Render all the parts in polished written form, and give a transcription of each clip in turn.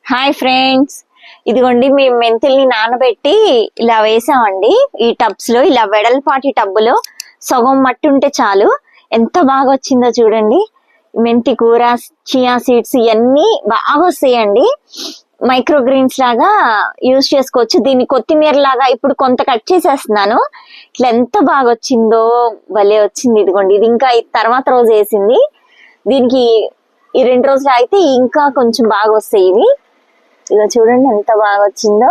Hi friends, ఇదిగోండి మేము మెంతుల్ని నానబెట్టి ఇలా వేసామండి. ఈ టబ్స్ లో ఇలా వెడల్పాటి టబ్బులో సగం మట్టి ఉంటే చాలు. ఎంత బాగా వచ్చిందో చూడండి. మెంతి కూర, చియా సీడ్స్ ఇవన్నీ బాగా వస్తాయండి. మైక్రో గ్రీన్స్ లాగా యూజ్ చేసుకోవచ్చు. దీన్ని కొత్తిమీర లాగా ఇప్పుడు కొంత కట్ చేసేస్తున్నాను. ఇట్లా ఎంత బాగా వచ్చిందో, భలే వచ్చింది. ఇదిగోండి, ఇది ఇంకా తర్వాత రోజు వేసింది. దీనికి ఈ 2 రోజులు అయితే ఇంకా కొంచెం బాగా వస్తాయి ఇవి. ఇదో చూడండి ఎంత బాగా వచ్చిందో.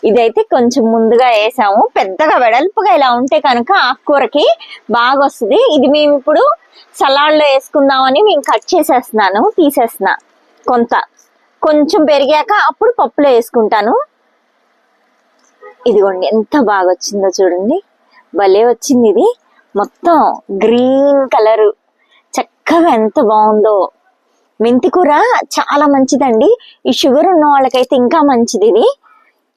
ఇదైతే కొంచెం ముందుగా వేసాము. పెద్దగా వెడల్పుగా ఇలా ఉంటే కనుక ఆకుకూరకి బాగా వస్తుంది. ఇది మేము ఇప్పుడు సలాడ్లో వేసుకుందామని మేము కట్ చేసేస్తున్నాను, తీసేస్తున్నా. కొంచెం పెరిగాక అప్పుడు పప్పులో వేసుకుంటాను. ఇదిగోండి ఎంత బాగా వచ్చిందో చూడండి, భలే వచ్చింది. ఇది మొత్తం గ్రీన్ కలరు, చక్కగా ఎంత బాగుందో. మెంతి కూర చాలా మంచిదండి. ఈ షుగర్ ఉన్న వాళ్ళకైతే ఇంకా మంచిది. ఇది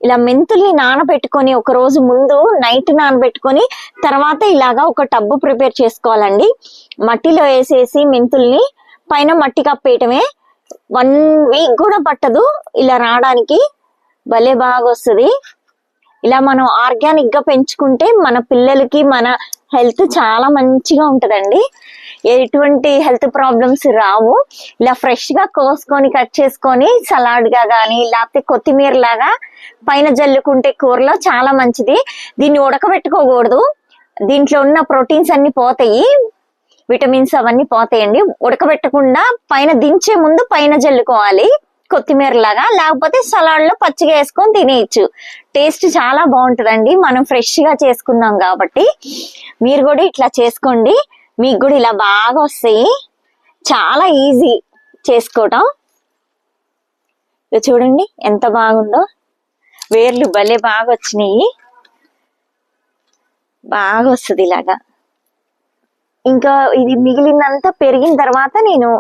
ఇలా మెంతుల్ని నానబెట్టుకొని ఒక రోజు ముందు నైట్ నానబెట్టుకొని తర్వాత ఇలాగా ఒక టబ్బు ప్రిపేర్ చేసుకోవాలండి. మట్టిలో వేసేసి మెంతుల్ని పైన మట్టి కప్పేయటమే. 1 వీక్ కూడా పట్టదు ఇలా రావడానికి. భలే బాగా వస్తుంది. ఇలా మనం ఆర్గానిక్ గా పెంచుకుంటే మన పిల్లలకి మన హెల్త్ చాలా మంచిగా ఉంటదండి. ఎటువంటి హెల్త్ ప్రాబ్లమ్స్ రావు. ఇలా ఫ్రెష్ గా కోసుకొని కట్ చేసుకొని సలాడ్ గా గానీ లేకపోతే కొత్తిమీర లాగా పైన జల్లుకుంటే కూరలో చాలా మంచిది. దీన్ని ఉడకబెట్టుకోకూడదు. దీంట్లో ఉన్న ప్రోటీన్స్ అన్ని పోతాయి, విటమిన్స్ అవన్నీ పోతాయండి. ఉడకబెట్టకుండా పైన దించే ముందు పైన జల్లుకోవాలి కొత్తిమీర లాగా. లేకపోతే సలాడ్ లో పచ్చిగా వేసుకొని తినేయచ్చు. టేస్ట్ చాలా బాగుంటుందండి. మనం ఫ్రెష్ గా చేసుకున్నాం కాబట్టి మీరు కూడా ఇట్లా చేసుకోండి. మీకు కూడా ఇలా బాగా వస్తాయి. చాలా ఈజీ చేసుకోవటం. చూడండి ఎంత బాగుందో. వేర్లు భలే బాగా వచ్చినాయి. బాగా వస్తుంది ఇలాగా. ఇంకా ఇది మిగిలినంతా పెరిగిన తర్వాత నేను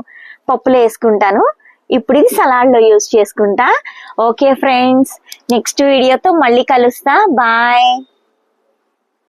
పప్పులో వేసుకుంటాను. ఇప్పుడు ఇది సలాడ్ లో యూజ్ చేసుకుంటా. ఓకే ఫ్రెండ్స్, నెక్స్ట్ వీడియోతో మళ్ళీ కలుస్తా. బాయ్.